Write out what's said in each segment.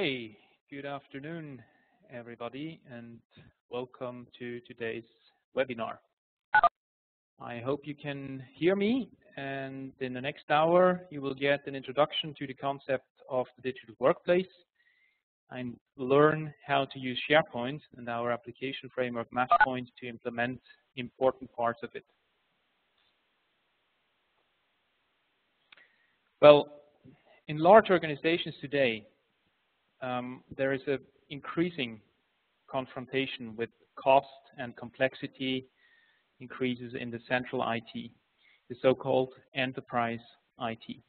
Hey, good afternoon, everybody, and welcome to today's webinar. I hope you can hear me, and in the next hour, you will get an introduction to the concept of the digital workplace and learn how to use SharePoint and our application framework MatchPoint to implement important parts of it. Well, in large organizations today, there is an increasing confrontation with cost and complexity increases in the central IT, the so-called enterprise IT.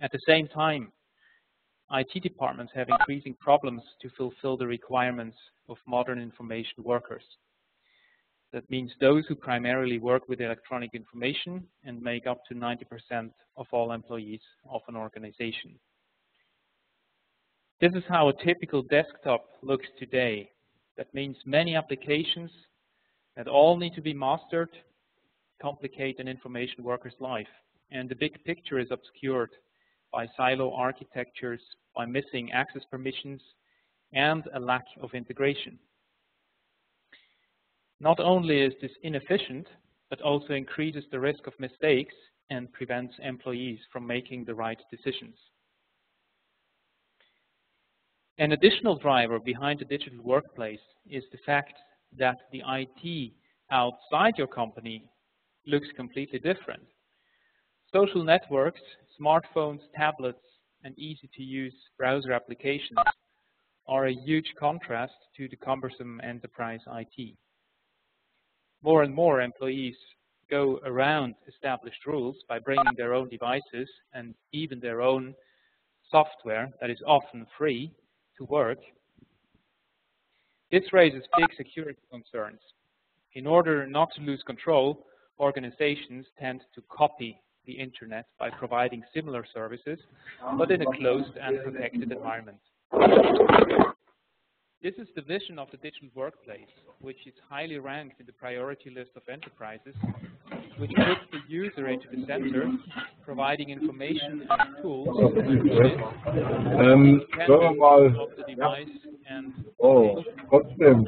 At the same time, IT departments have increasing problems to fulfill the requirements of modern information workers. That means those who primarily work with electronic information and make up to 90% of all employees of an organization. This is how a typical desktop looks today. That means many applications that all need to be mastered complicate an information worker's life. And the big picture is obscured by silo architectures, by missing access permissions, and a lack of integration. Not only is this inefficient, but also increases the risk of mistakes and prevents employees from making the right decisions. An additional driver behind the digital workplace is the fact that the IT outside your company looks completely different. Social networks, smartphones, tablets, and easy-to-use browser applications are a huge contrast to the cumbersome enterprise IT. More and more employees go around established rules by bringing their own devices and even their own software that is often free to work. This raises big security concerns. In order not to lose control, organizations tend to copy the internet by providing similar services, but in a closed and protected environment. This is the vision of the digital workplace, which is highly ranked in the priority list of enterprises, which puts the user into the center, providing information and tools of the device and trotzdem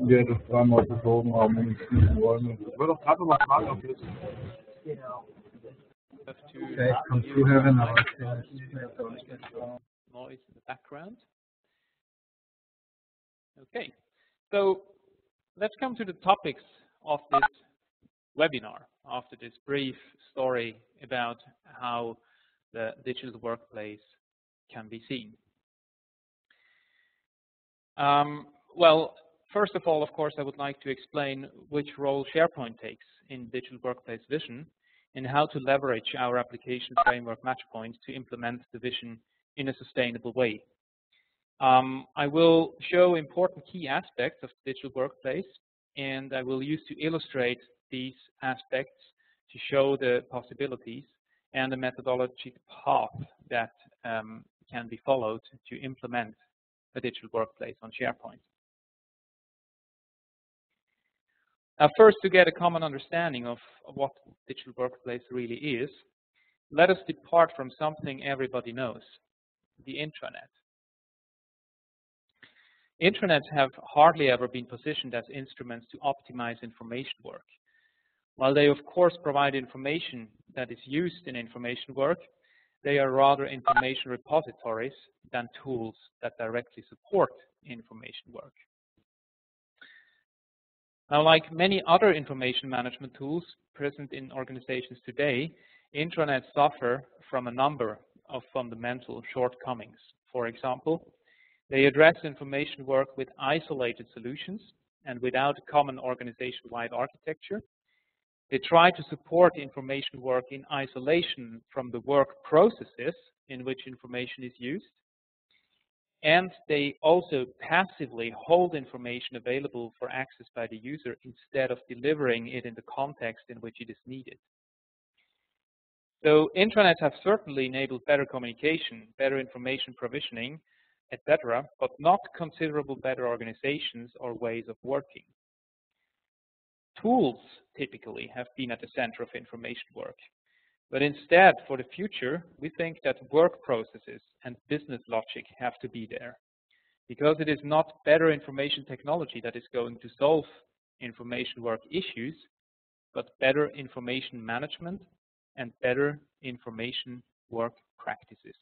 wir das dreimal bezogen haben und es nicht wollen. Ich würde doch gerade mal fragen, ob jetzt noise in the background. Okay, so let's come to the topics of this webinar after this brief story about how the digital workplace can be seen. Well, first of all, of course, I would like to explain which role SharePoint takes in digital workplace vision and how to leverage our application framework MatchPoint to implement the vision in a sustainable way. I will show important key aspects of the digital workplace, and I will use to illustrate these aspects to show the possibilities and the methodology path that can be followed to implement a digital workplace on SharePoint. Now, first, to get a common understanding of what digital workplace really is, let us depart from something everybody knows, the intranet. Intranets have hardly ever been positioned as instruments to optimize information work. While they, of course, provide information that is used in information work, they are rather information repositories than tools that directly support information work. Now, like many other information management tools present in organizations today, intranets suffer from a number of fundamental shortcomings. For example, they address information work with isolated solutions and without a common organization-wide architecture. They try to support information work in isolation from the work processes in which information is used. And they also passively hold information available for access by the user instead of delivering it in the context in which it is needed. So intranets have certainly enabled better communication, better information provisioning, etc., but not considerable better organizations or ways of working. Tools typically have been at the center of information work. But instead, for the future, we think that work processes and business logic have to be there, because it is not better information technology that is going to solve information work issues, but better information management and better information work practices.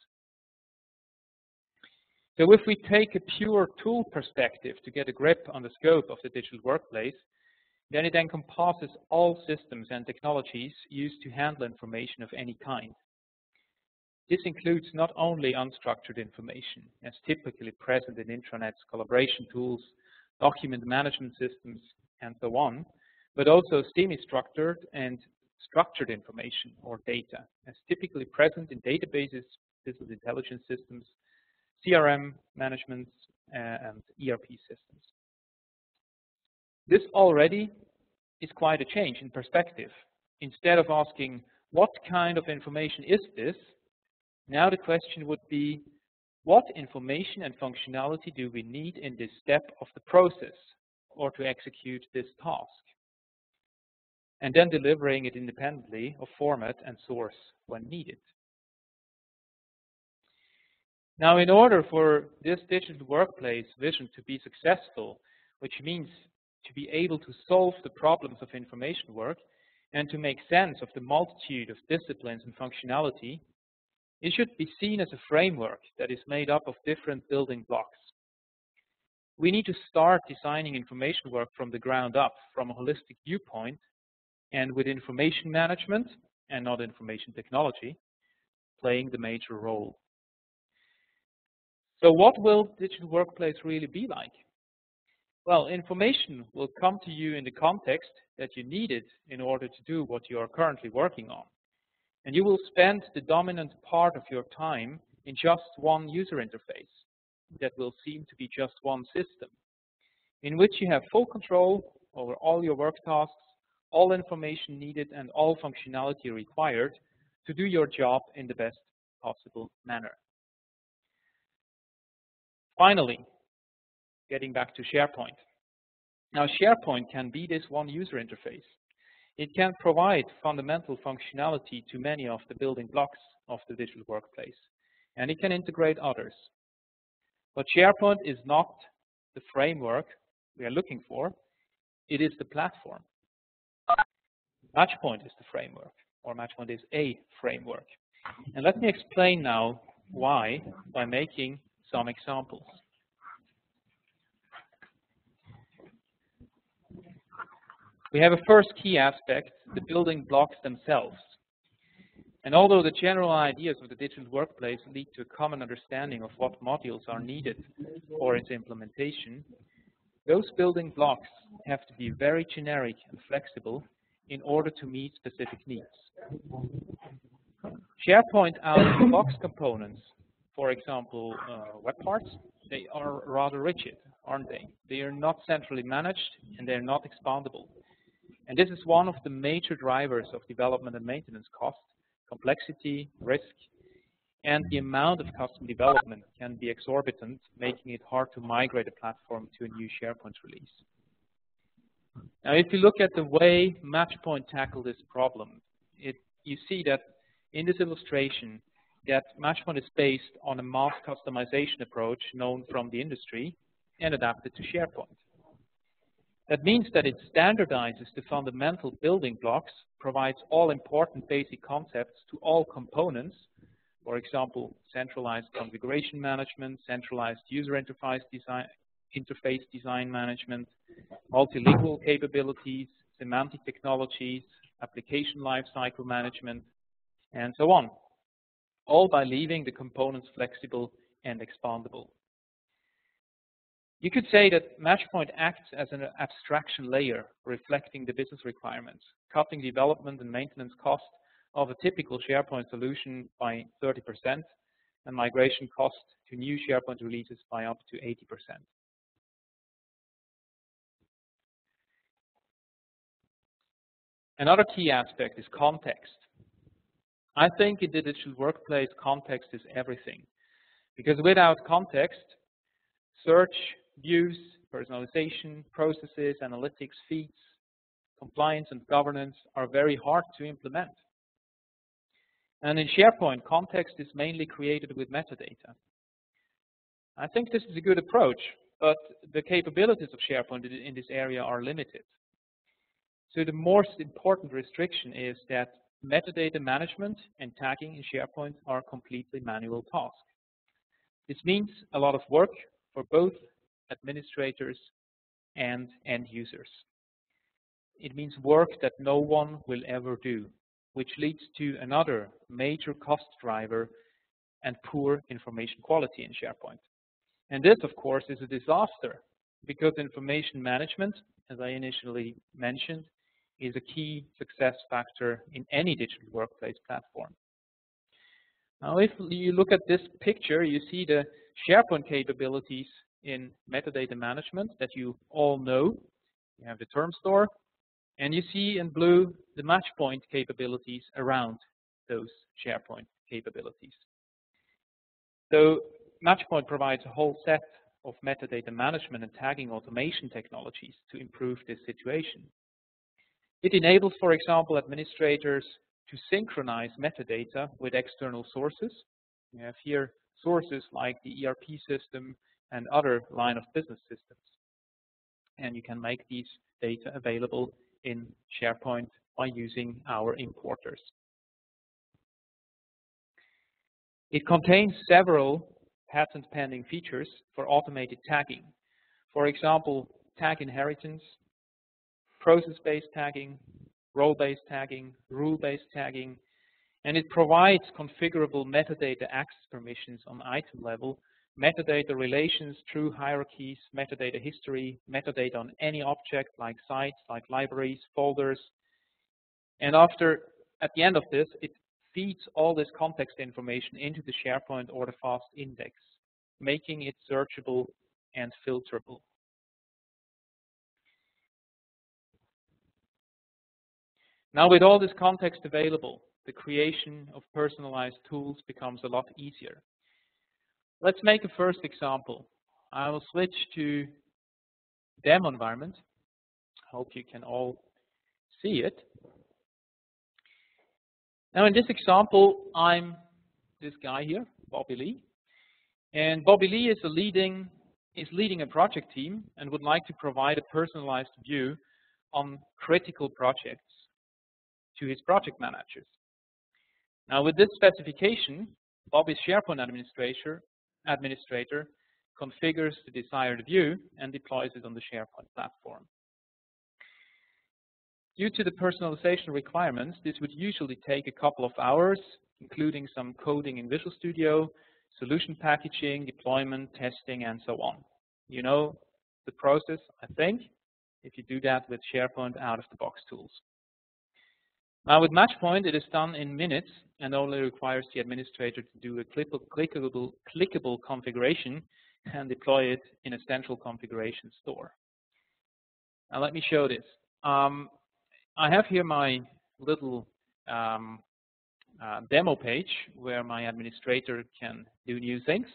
So if we take a pure tool perspective to get a grip on the scope of the digital workplace, then it encompasses all systems and technologies used to handle information of any kind. This includes not only unstructured information, as typically present in intranets, collaboration tools, document management systems, and so on, but also semi-structured and structured information or data, as typically present in databases, business intelligence systems, CRM management, and ERP systems. This already is quite a change in perspective. Instead of asking, what kind of information is this? Now the question would be, what information and functionality do we need in this step of the process or to execute this task? And then delivering it independently of format and source when needed. Now, in order for this digital workplace vision to be successful, which means to be able to solve the problems of information work and to make sense of the multitude of disciplines and functionality, it should be seen as a framework that is made up of different building blocks. We need to start designing information work from the ground up, from a holistic viewpoint, and with information management, and not information technology, playing the major role. So what will digital workplace really be like? Well, information will come to you in the context that you need it in order to do what you are currently working on. And you will spend the dominant part of your time in just one user interface that will seem to be just one system, in which you have full control over all your work tasks, all information needed, and all functionality required to do your job in the best possible manner. Finally, getting back to SharePoint. Now, SharePoint can be this one user interface. It can provide fundamental functionality to many of the building blocks of the digital workplace, and it can integrate others. But SharePoint is not the framework we are looking for, it is the platform. MatchPoint is the framework, or MatchPoint is a framework. And let me explain now why by making some examples. We have a first key aspect, the building blocks themselves. And although the general ideas of the digital workplace lead to a common understanding of what modules are needed for its implementation, those building blocks have to be very generic and flexible in order to meet specific needs. SharePoint out-of-the-box components, for example, web parts, they are rather rigid, aren't they? They are not centrally managed and they're not expandable. And this is one of the major drivers of development and maintenance cost, complexity, risk, and the amount of custom development can be exorbitant, making it hard to migrate a platform to a new SharePoint release. Now, if you look at the way MatchPoint tackled this problem, you see that in this illustration that MatchPoint is based on a mass customization approach known from the industry and adapted to SharePoint. That means that it standardizes the fundamental building blocks, provides all important basic concepts to all components, for example, centralized configuration management, centralized user interface design management, multilingual capabilities, semantic technologies, application lifecycle management, and so on, all by leaving the components flexible and expandable. You could say that MatchPoint acts as an abstraction layer reflecting the business requirements, cutting development and maintenance costs of a typical SharePoint solution by 30% and migration costs to new SharePoint releases by up to 80%. Another key aspect is context. I think in the digital workplace, context is everything. Because without context, search, views, personalization, processes, analytics, feeds, compliance, and governance are very hard to implement. And in SharePoint, context is mainly created with metadata. I think this is a good approach, but the capabilities of SharePoint in this area are limited. So the most important restriction is that metadata management and tagging in SharePoint are completely manual tasks. This means a lot of work for both administrators and end users. It means work that no one will ever do, which leads to another major cost driver and poor information quality in SharePoint. And this, of course, is a disaster because information management, as I initially mentioned, is a key success factor in any digital workplace platform. Now, if you look at this picture, you see the SharePoint capabilities in metadata management that you all know. You have the term store, and you see in blue the MatchPoint capabilities around those SharePoint capabilities. So MatchPoint provides a whole set of metadata management and tagging automation technologies to improve this situation. It enables, for example, administrators to synchronize metadata with external sources. We have here sources like the ERP system and other line of business systems. And you can make these data available in SharePoint by using our importers. It contains several patent pending features for automated tagging. For example, tag inheritance, process-based tagging, role-based tagging, rule-based tagging, and it provides configurable metadata access permissions on item level, metadata relations through hierarchies, metadata history, metadata on any object like sites, like libraries, folders. And at the end of this, it feeds all this context information into the SharePoint or the FAST index, making it searchable and filterable. Now, with all this context available, the creation of personalized tools becomes a lot easier. Let's make a first example. I will switch to demo environment. I hope you can all see it. Now, in this example, I'm this guy here, Bobby Lee. And Bobby Lee is leading a project team and would like to provide a personalized view on critical projects to his project managers. Now, with this specification, Bobby's SharePoint administrator configures the desired view and deploys it on the SharePoint platform. Due to the personalization requirements, this would usually take a couple of hours, including some coding in Visual Studio, solution packaging, deployment, testing, and so on. You know the process, I think, if you do that with SharePoint out-of-the-box tools. Now, with MatchPoint, it is done in minutes and only requires the administrator to do a clickable configuration and deploy it in a central configuration store. Now, let me show this. I have here my little demo page where my administrator can do new things.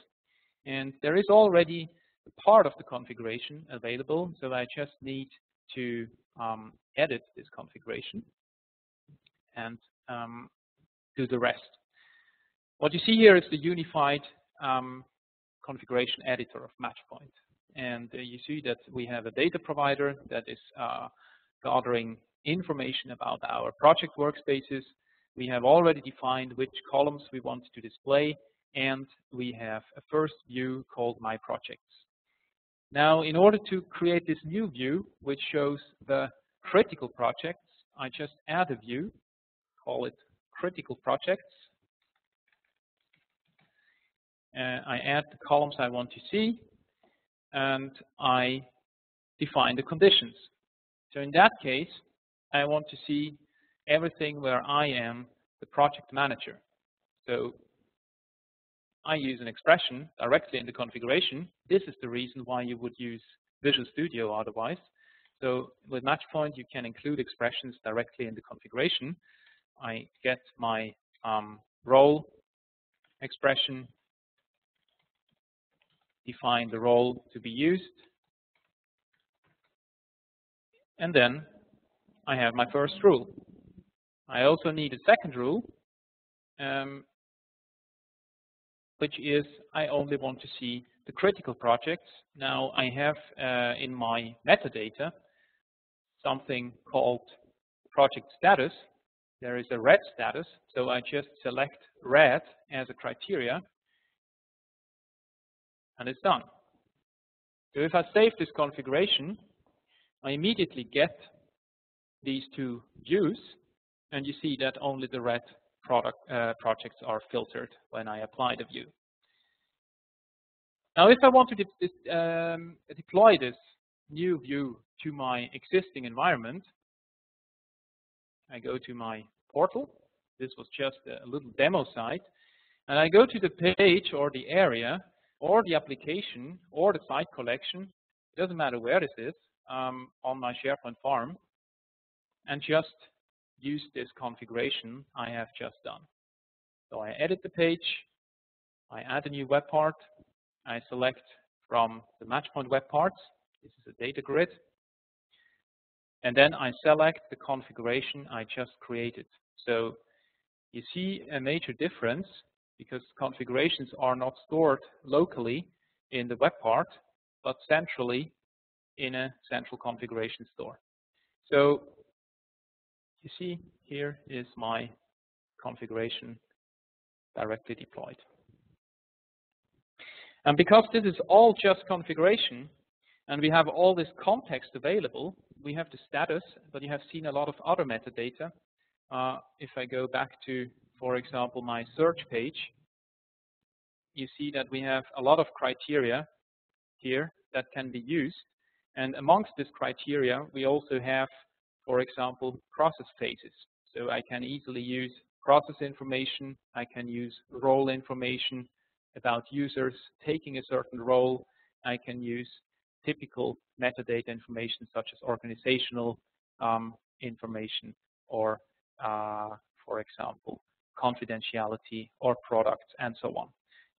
And there is already a part of the configuration available, so I just need to edit this configuration and do the rest. What you see here is the unified configuration editor of MatchPoint. And you see that we have a data provider that is gathering information about our project workspaces. We have already defined which columns we want to display, and we have a first view called My Projects. Now, in order to create this new view, which shows the critical projects, I just add a view, call it Critical Projects. I add the columns I want to see, and I define the conditions. So in that case, I want to see everything where I am the project manager. So I use an expression directly in the configuration. This is the reason why you would use Visual Studio otherwise. So with MatchPoint, you can include expressions directly in the configuration. I get my role expression, define the role to be used, and then I have my first rule. I also need a second rule, which is I only want to see the critical projects. Now I have in my metadata something called project status. There is a red status, so I just select red as a criteria, and it's done. So if I save this configuration, I immediately get these two views, and you see that only the red projects are filtered when I apply the view. Now, if I want to deploy this new view to my existing environment, I go to my portal. This was just a little demo site. And I go to the page or the area or the application or the site collection, it doesn't matter where this is, on my SharePoint farm, and just use this configuration I have just done. So I edit the page, I add a new web part, I select from the MatchPoint web parts, this is a data grid, and then I select the configuration I just created. So you see a major difference because configurations are not stored locally in the web part, but centrally in a central configuration store. So you see here is my configuration directly deployed. And because this is all just configuration, and we have all this context available, we have the status, but you have seen a lot of other metadata. If I go back to, for example, my search page, you see that we have a lot of criteria here that can be used. And amongst this criteria, we also have, for example, process phases. So I can easily use process information. I can use role information about users taking a certain role. I can use typical metadata information such as organizational information or, for example, confidentiality or products and so on.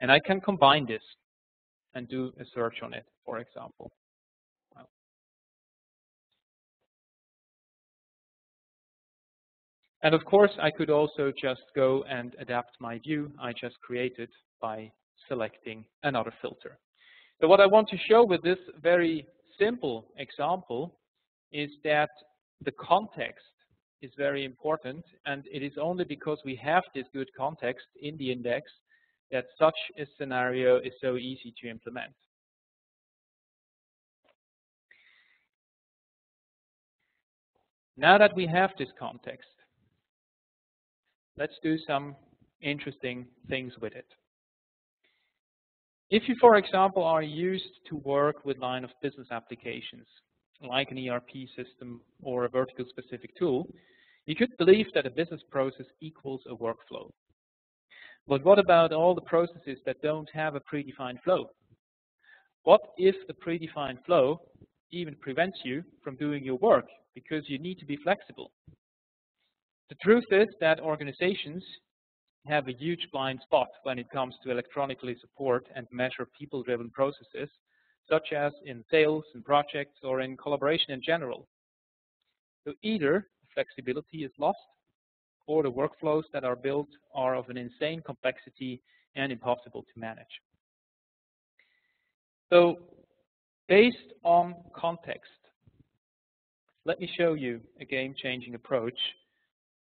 And I can combine this and do a search on it, for example. And of course, I could also just go and adapt my view I just created by selecting another filter. So what I want to show with this very simple example is that the context is very important, and it is only because we have this good context in the index that such a scenario is so easy to implement. Now that we have this context, let's do some interesting things with it. If you, for example, are used to work with line of business applications, like an ERP system or a vertical specific tool, you could believe that a business process equals a workflow. But what about all the processes that don't have a predefined flow? What if the predefined flow even prevents you from doing your work because you need to be flexible? The truth is that organizations have a huge blind spot when it comes to electronically support and measure people-driven processes, such as in sales and projects or in collaboration in general. So either flexibility is lost, or the workflows that are built are of an insane complexity and impossible to manage. So based on context, let me show you a game-changing approach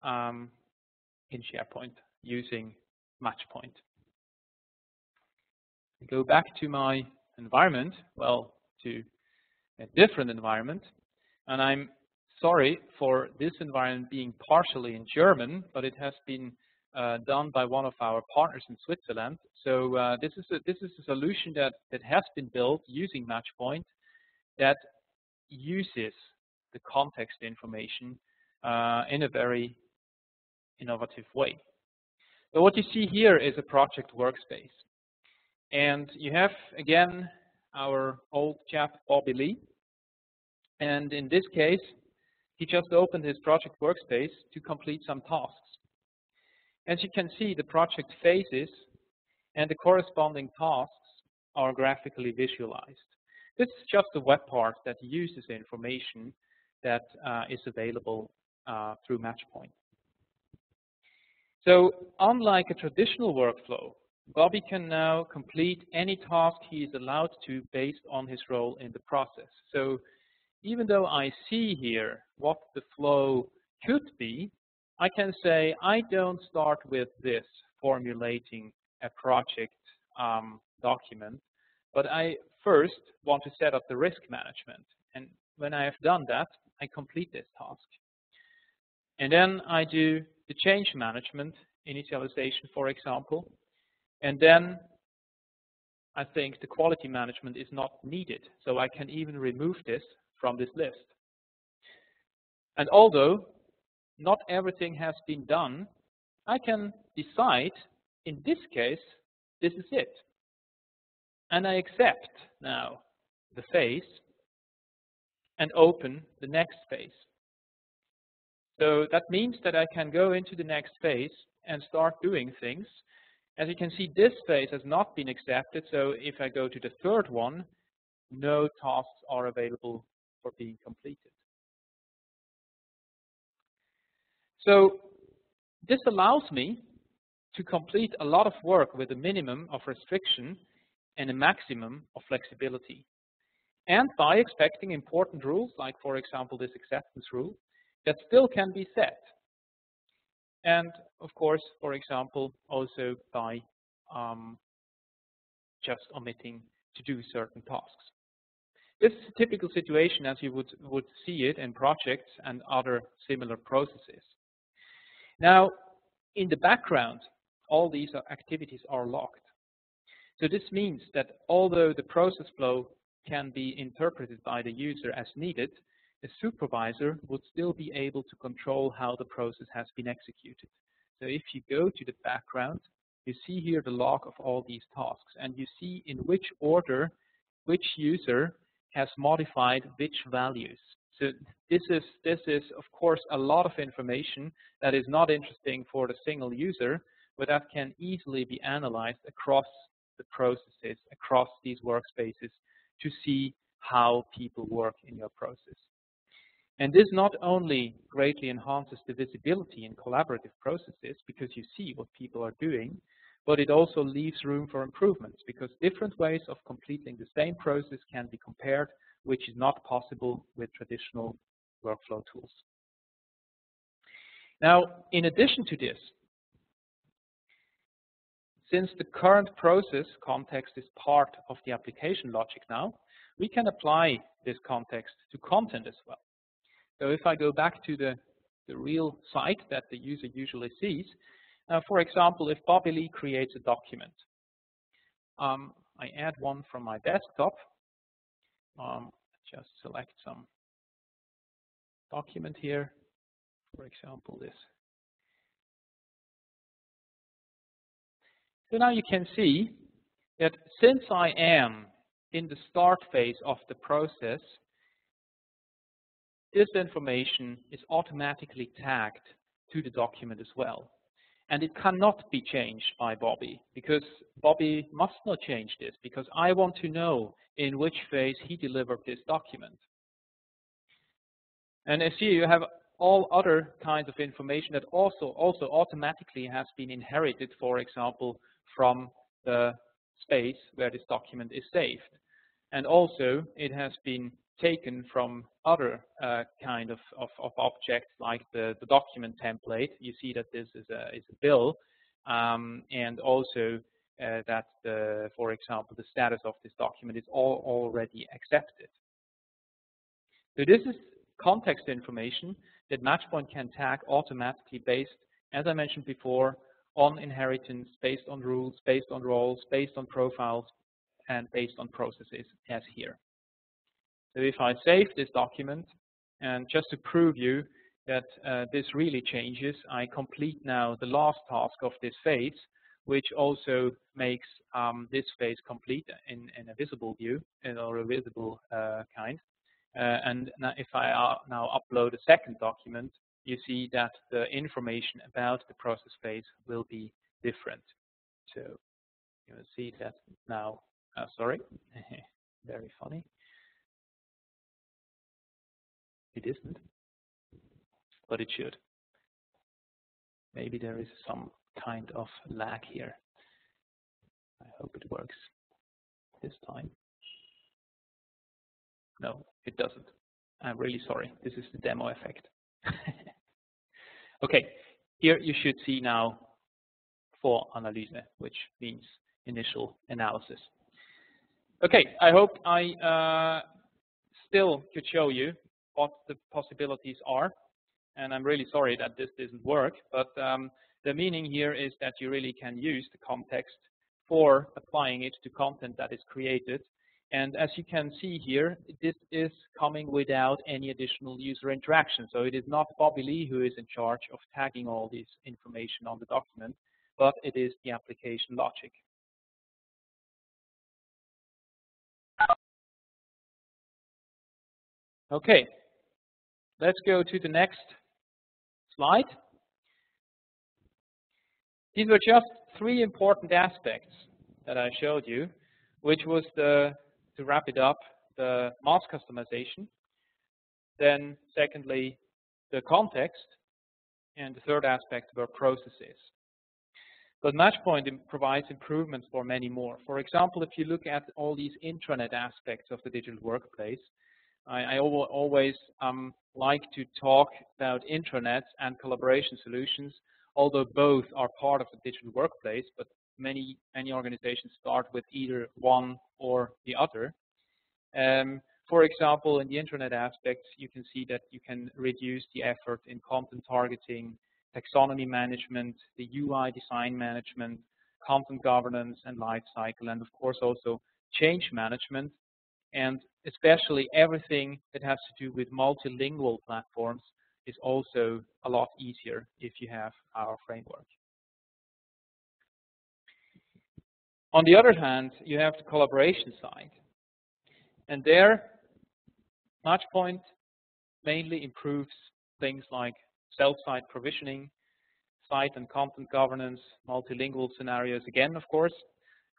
in SharePoint using MatchPoint. I go back to my environment, well, to a different environment, and I'm sorry for this environment being partially in German, but it has been done by one of our partners in Switzerland. So this is a solution that has been built using MatchPoint that uses the context information in a very innovative way. So what you see here is a project workspace. And you have, again, our old chap, Bobby Lee. And in this case, he just opened his project workspace to complete some tasks. As you can see, the project phases and the corresponding tasks are graphically visualized. This is just a web part that uses the information that is available through MatchPoint. So unlike a traditional workflow, Bobby can now complete any task he is allowed to based on his role in the process. So even though I see here what the flow could be, I can say I don't start with this formulating a project document, but I first want to set up the risk management. And when I have done that, I complete this task. And then I do the change management, initialization, for example. And then I think the quality management is not needed. So I can even remove this from this list. And although not everything has been done, I can decide, in this case, this is it. And I accept now the phase and open the next phase. So that means that I can go into the next phase and start doing things. As you can see, this phase has not been accepted. So if I go to the third one, no tasks are available for being completed. So this allows me to complete a lot of work with a minimum of restriction and a maximum of flexibility. And by expecting important rules, like for example this acceptance rule, that still can be set. And of course, for example, also by just omitting to do certain tasks. This is a typical situation as you would see it in projects and other similar processes. Now, in the background, all these activities are logged. So this means that although the process flow can be interpreted by the user as needed, the supervisor would still be able to control how the process has been executed. So if you go to the background, you see here the log of all these tasks, and you see in which order which user has modified which values. So this is of course a lot of information that is not interesting for the single user, but that can easily be analyzed across the processes, across these workspaces to see how people work in your process. And this not only greatly enhances the visibility in collaborative processes because you see what people are doing, but it also leaves room for improvements because different ways of completing the same process can be compared, which is not possible with traditional workflow tools. Now, in addition to this, since the current process context is part of the application logic now, we can apply this context to content as well. So if I go back to the real site that the user usually sees, for example, if Bobby Lee creates a document, I add one from my desktop, just select some document here, for example, this. So now you can see that since I am in the start phase of the process, this information is automatically tagged to the document as well. And it cannot be changed by Bobby because Bobby must not change this because I want to know in which phase he delivered this document. And as you have all other kinds of information that also automatically has been inherited, for example, from the space where this document is saved. And also it has been taken from other kind of objects like the document template. You see that this is a bill, and also that, for example, the status of this document is already accepted. So this is context information that MatchPoint can tag automatically based, as I mentioned before, on inheritance, based on rules, based on roles, based on profiles, and based on processes as here. So if I save this document, and just to prove you that this really changes, I complete now the last task of this phase, which also makes this phase complete in a visible view, or a visible kind. And now if I now upload a second document, you see that the information about the process phase will be different. So you will see that now, sorry, very funny. It isn't, but it should. Maybe there is some kind of lag here. I hope it works this time. No, it doesn't. I'm really sorry. This is the demo effect. Okay, here you should see now Voranalyse, which means initial analysis. Okay, I hope I still could show you what the possibilities are. And I'm really sorry that this doesn't work, but the meaning here is that you really can use the context for applying it to content that is created. And as you can see here, this is coming without any additional user interaction. So it is not Bobby Lee who is in charge of tagging all this information on the document, but it is the application logic. Okay, let's go to the next slide. These were just three important aspects that I showed you, which was to wrap it up, the mass customization, then secondly, the context, and the third aspect were processes. But MatchPoint provides improvements for many more. For example, if you look at all these intranet aspects of the digital workplace, I always like to talk about intranets and collaboration solutions, although both are part of the digital workplace, but many organizations start with either one or the other. For example, in the intranet aspects, you can see that you can reduce the effort in content targeting, taxonomy management, the UI design management, content governance and lifecycle, and of course also change management, and especially everything that has to do with multilingual platforms is also a lot easier if you have our framework. On the other hand, you have the collaboration side. And there, MatchPoint mainly improves things like self-site provisioning, site and content governance, multilingual scenarios again, of course,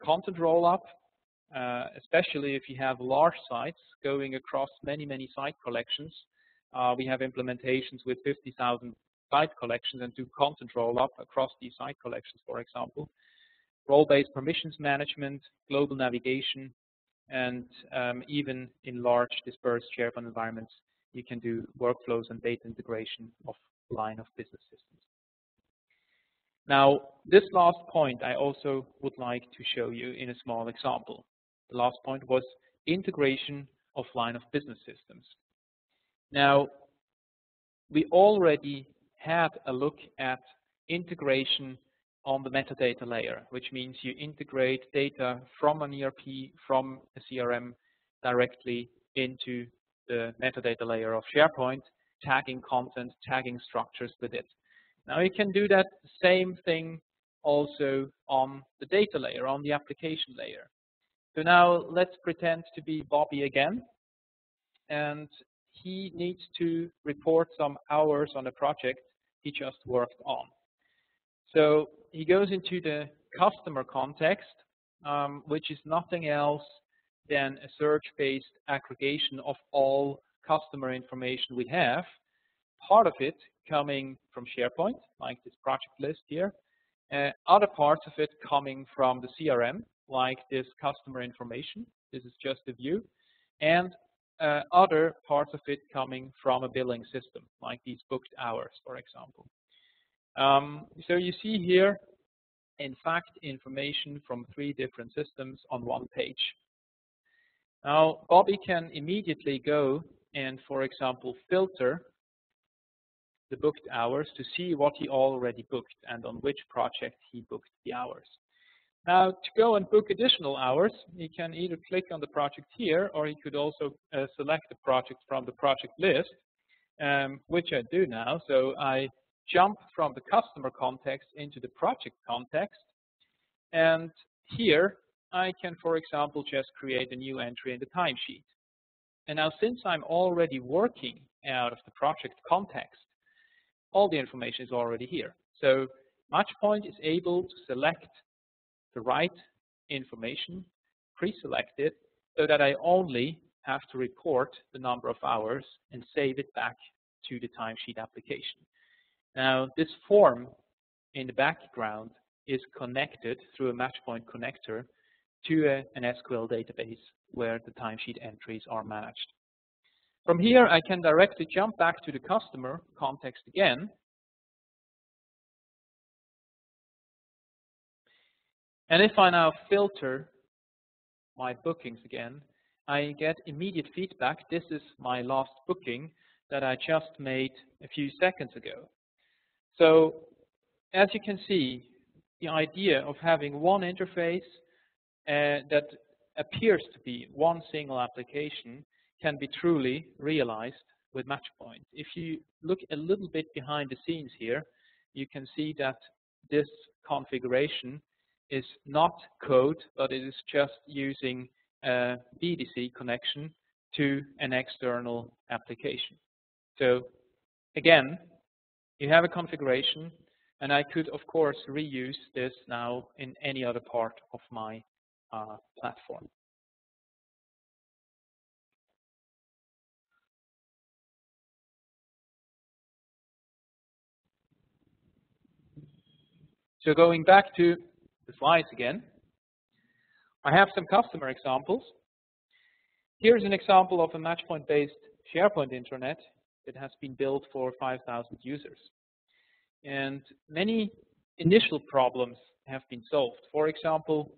content roll-up, especially if you have large sites going across many site collections. We have implementations with 50,000 site collections and do content roll-up across these site collections, for example. Role-based permissions management, global navigation, and even in large dispersed SharePoint environments, you can do workflows and data integration of line of business systems. Now, this last point I also would like to show you in a small example. The last point was integration of line of business systems. Now, we already had a look at integration on the metadata layer, which means you integrate data from an ERP, from a CRM directly into the metadata layer of SharePoint, tagging content, tagging structures with it. Now you can do that same thing also on the data layer, on the application layer. So now let's pretend to be Bobby again, and he needs to report some hours on a project he just worked on. So he goes into the customer context, which is nothing else than a search-based aggregation of all customer information we have, part of it coming from SharePoint, like this project list here, other parts of it coming from the CRM, like this customer information. This is just a view, and other parts of it coming from a billing system, like these booked hours, for example. So you see here, in fact, information from 3 different systems on one page. Now, Bobby can immediately go and, for example, filter the booked hours to see what he already booked and on which project he booked the hours. Now, to go and book additional hours, he can either click on the project here, or he could also select the project from the project list, which I do now. So I jump from the customer context into the project context, and here I can, for example, just create a new entry in the timesheet. And now, since I'm already working out of the project context, all the information is already here. So MatchPoint is able to select the right information, pre-select it, so that I only have to report the number of hours and save it back to the timesheet application. Now, this form in the background is connected through a MatchPoint connector to an SQL database where the timesheet entries are managed. From here, I can directly jump back to the customer context again. And if I now filter my bookings again, I get immediate feedback. This is my last booking that I just made a few seconds ago. So as you can see, the idea of having one interface that appears to be one single application can be truly realized with MatchPoint. If you look a little bit behind the scenes here, you can see that this configuration is not code, but it is just using a BDC connection to an external application. So again, you have a configuration, and I could, of course, reuse this now in any other part of my platform. So going back to the slides again, I have some customer examples. Here's an example of a MatchPoint-based SharePoint intranet that has been built for 5,000 users. And many initial problems have been solved. For example,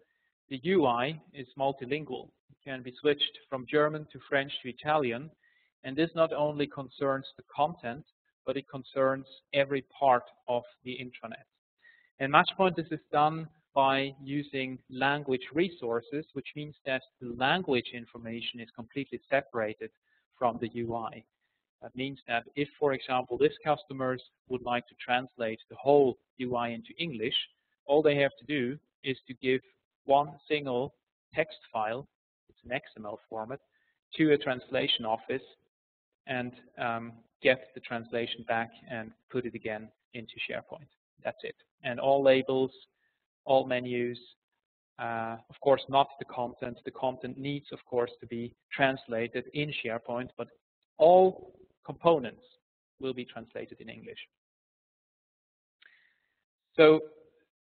the UI is multilingual. It can be switched from German to French to Italian. And this not only concerns the content, but it concerns every part of the intranet. And MatchPoint, this is done by using language resources, which means that the language information is completely separated from the UI. That means that if, for example, this customers would like to translate the whole UI into English, all they have to do is to give one single text file, it's an XML format, to a translation office and get the translation back and put it again into SharePoint. That's it. And all labels, all menus, of course not the content. The content needs, of course, to be translated in SharePoint, but all components will be translated in English. So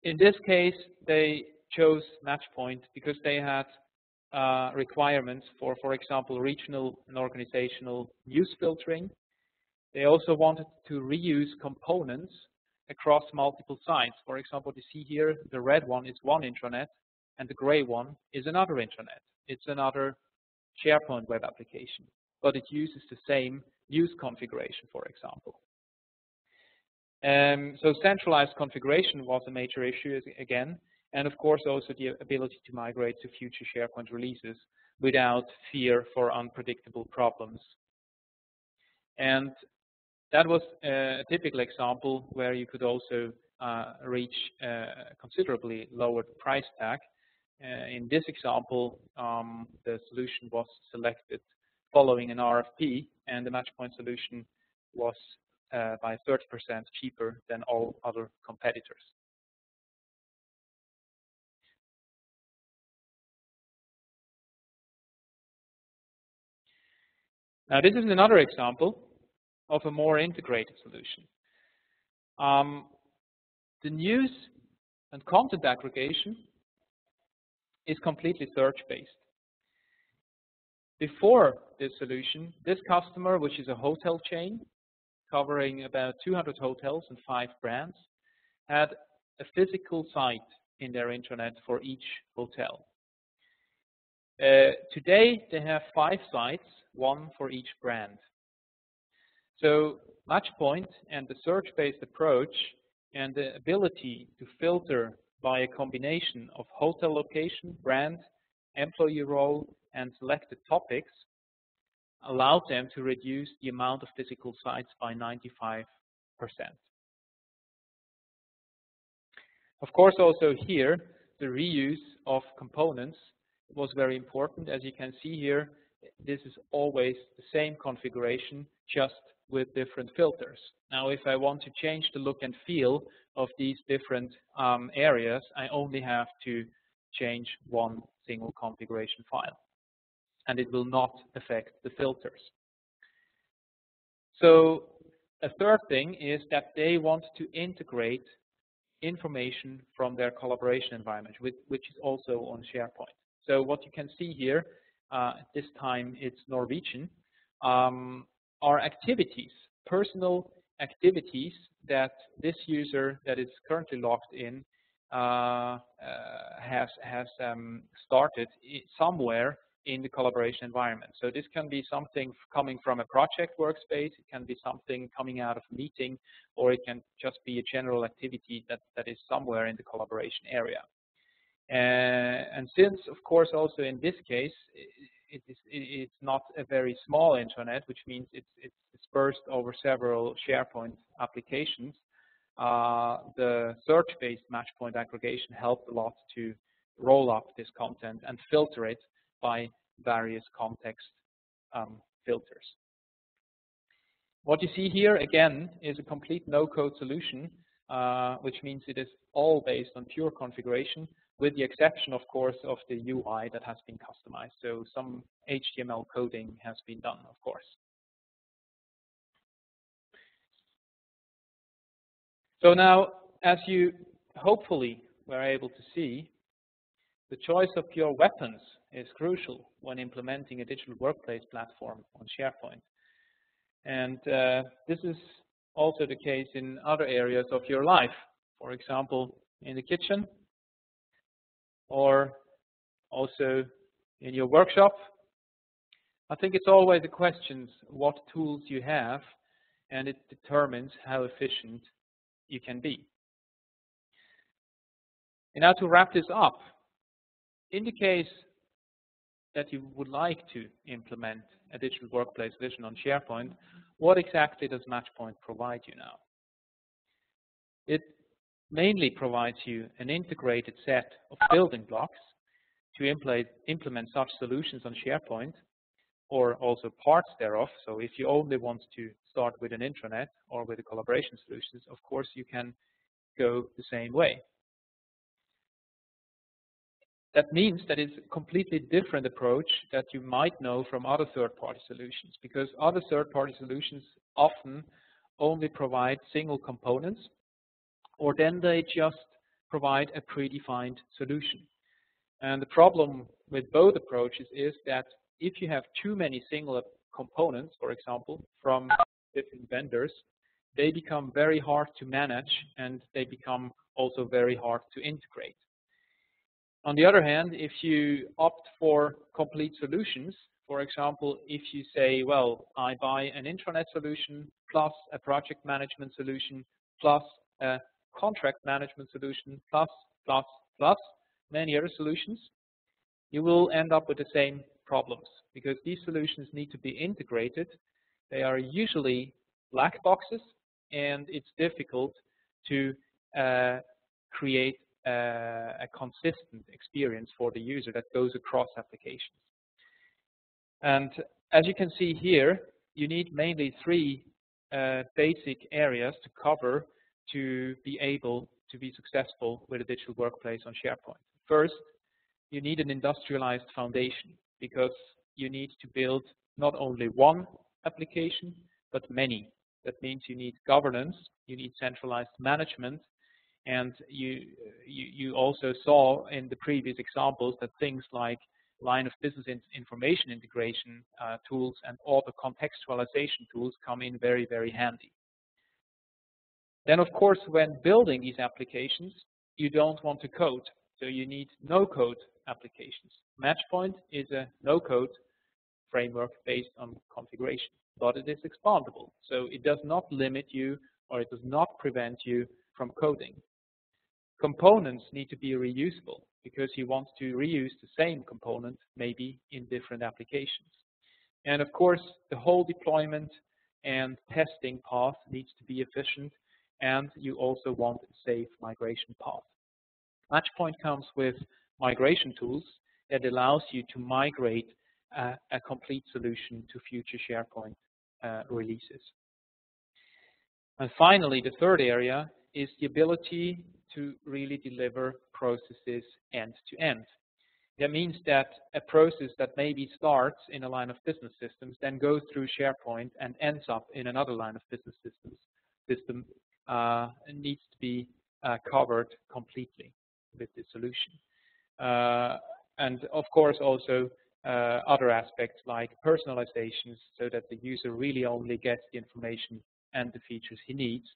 in this case, they chose MatchPoint because they had requirements for example, regional and organizational use filtering. They also wanted to reuse components across multiple sites. For example, you see here, the red one is one intranet, and the gray one is another intranet. It's another SharePoint web application, but it uses the same use configuration, for example. So centralized configuration was a major issue again, and of course also the ability to migrate to future SharePoint releases without fear for unpredictable problems. And that was a typical example where you could also reach a considerably lowered price tag. In this example, the solution was selected following an RFP, and the MatchPoint solution was by 30% cheaper than all other competitors. Now, this is another example of a more integrated solution. The news and content aggregation is completely search-based. Before this solution, this customer, which is a hotel chain covering about 200 hotels and 5 brands, had a physical site in their intranet for each hotel. Today, they have 5 sites, one for each brand. So MatchPoint and the search-based approach and the ability to filter by a combination of hotel location, brand, employee role, and selected topics allowed them to reduce the amount of physical sites by 95%. Of course, also here, the reuse of components was very important. As you can see here, this is always the same configuration, just with different filters. Now, if I want to change the look and feel of these different areas, I only have to change one single configuration file, and it will not affect the filters. So a third thing is that they want to integrate information from their collaboration environment, which is also on SharePoint. So what you can see here, this time it's Norwegian, are activities, personal activities that this user that is currently logged in has started somewhere in the collaboration environment. So this can be something coming from a project workspace, it can be something coming out of a meeting, or it can just be a general activity that is somewhere in the collaboration area. And since, of course, also in this case, it's not a very small intranet, which means it's dispersed over several SharePoint applications, the search-based MatchPoint aggregation helped a lot to roll up this content and filter it by various context filters. What you see here, again, is a complete no-code solution, which means it is all based on pure configuration, with the exception, of course, of the UI that has been customized. So some HTML coding has been done, of course. So now, as you hopefully were able to see, the choice of your weapons is crucial when implementing a digital workplace platform on SharePoint. And this is also the case in other areas of your life, for example, in the kitchen, or also in your workshop. I think it's always a question what tools you have, and it determines how efficient you can be. And now to wrap this up, in the case that you would like to implement a digital workplace vision on SharePoint, what exactly does MatchPoint provide you now? It mainly provides you an integrated set of building blocks to implement such solutions on SharePoint, or also parts thereof. So if you only want to start with an intranet or with a collaboration solutions, of course you can go the same way. That means that it's a completely different approach that you might know from other third-party solutions, because other third-party solutions often only provide single components, or then they just provide a predefined solution. And the problem with both approaches is that if you have too many single components, for example, from different vendors, they become very hard to manage and they become also very hard to integrate. On the other hand, if you opt for complete solutions, for example, if you say, well, I buy an intranet solution plus a project management solution plus a contract management solution plus many other solutions, you will end up with the same problems, because these solutions need to be integrated. They are usually black boxes, and it's difficult to create a consistent experience for the user that goes across applications. And as you can see here, you need mainly three basic areas to cover to be able to be successful with a digital workplace on SharePoint. First, you need an industrialized foundation, because you need to build not only one application, but many. That means you need governance, you need centralized management, and you also saw in the previous examples that things like line of business information integration tools and auto contextualization tools come in very, very handy. Then, of course, when building these applications, you don't want to code, so you need no-code applications. MatchPoint is a no-code framework based on configuration, but it is expandable, so it does not limit you or it does not prevent you from coding. Components need to be reusable, because you want to reuse the same component maybe in different applications. And of course, the whole deployment and testing path needs to be efficient, and you also want a safe migration path. MatchPoint comes with migration tools that allows you to migrate a complete solution to future SharePoint releases. And finally, the third area is the ability to really deliver processes end-to-end. That means that a process that maybe starts in a line of business systems, then goes through SharePoint and ends up in another line of business system needs to be covered completely with the solution. And of course also other aspects like personalizations, so that the user really only gets the information and the features he needs.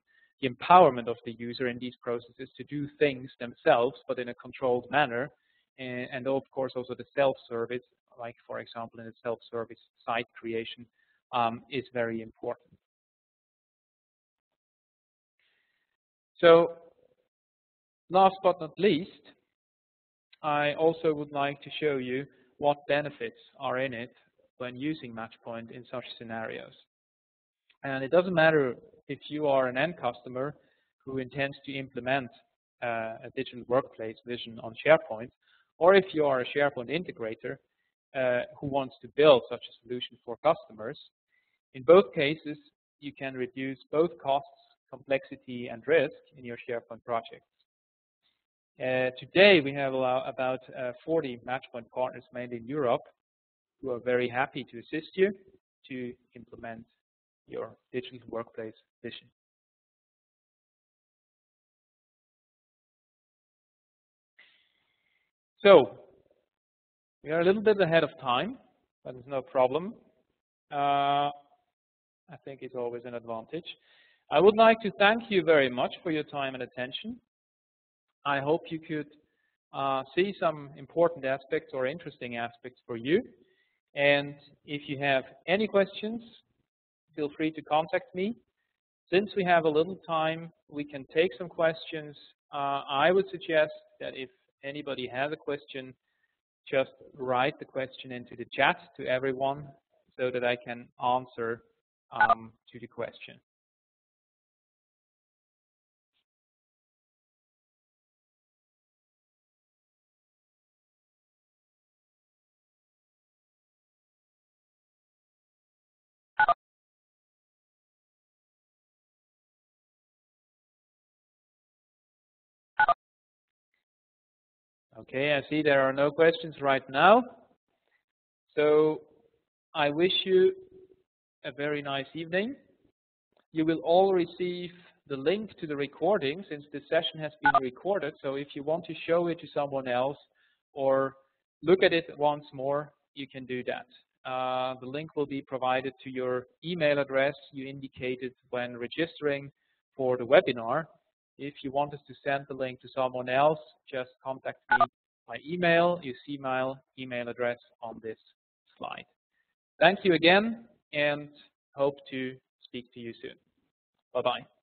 The empowerment of the user in these processes to do things themselves, but in a controlled manner. And of course also the self-service, like for example in the self-service site creation, is very important. So last but not least, I also would like to show you what benefits are in it when using MatchPoint in such scenarios. And it doesn't matter if you are an end customer who intends to implement a digital workplace vision on SharePoint, or if you are a SharePoint integrator who wants to build such a solution for customers. In both cases, you can reduce both costs, complexity, and risk in your SharePoint projects. Today, we have about 40 MatchPoint partners, mainly in Europe, who are very happy to assist you to implement your digital workplace vision. So, we are a little bit ahead of time, but it's no problem. I think it's always an advantage. I would like to thank you very much for your time and attention. I hope you could see some important aspects or interesting aspects for you. And if you have any questions, feel free to contact me. Since we have a little time, we can take some questions. I would suggest that if anybody has a question, just write the question into the chat to everyone so that I can answer to the question. Okay, I see there are no questions right now. So I wish you a very nice evening. You will all receive the link to the recording since this session has been recorded. So if you want to show it to someone else or look at it once more, you can do that. The link will be provided to your email address you indicated when registering for the webinar. If you want us to send the link to someone else, just contact me by email. You see my email address on this slide. Thank you again, and hope to speak to you soon. Bye-bye.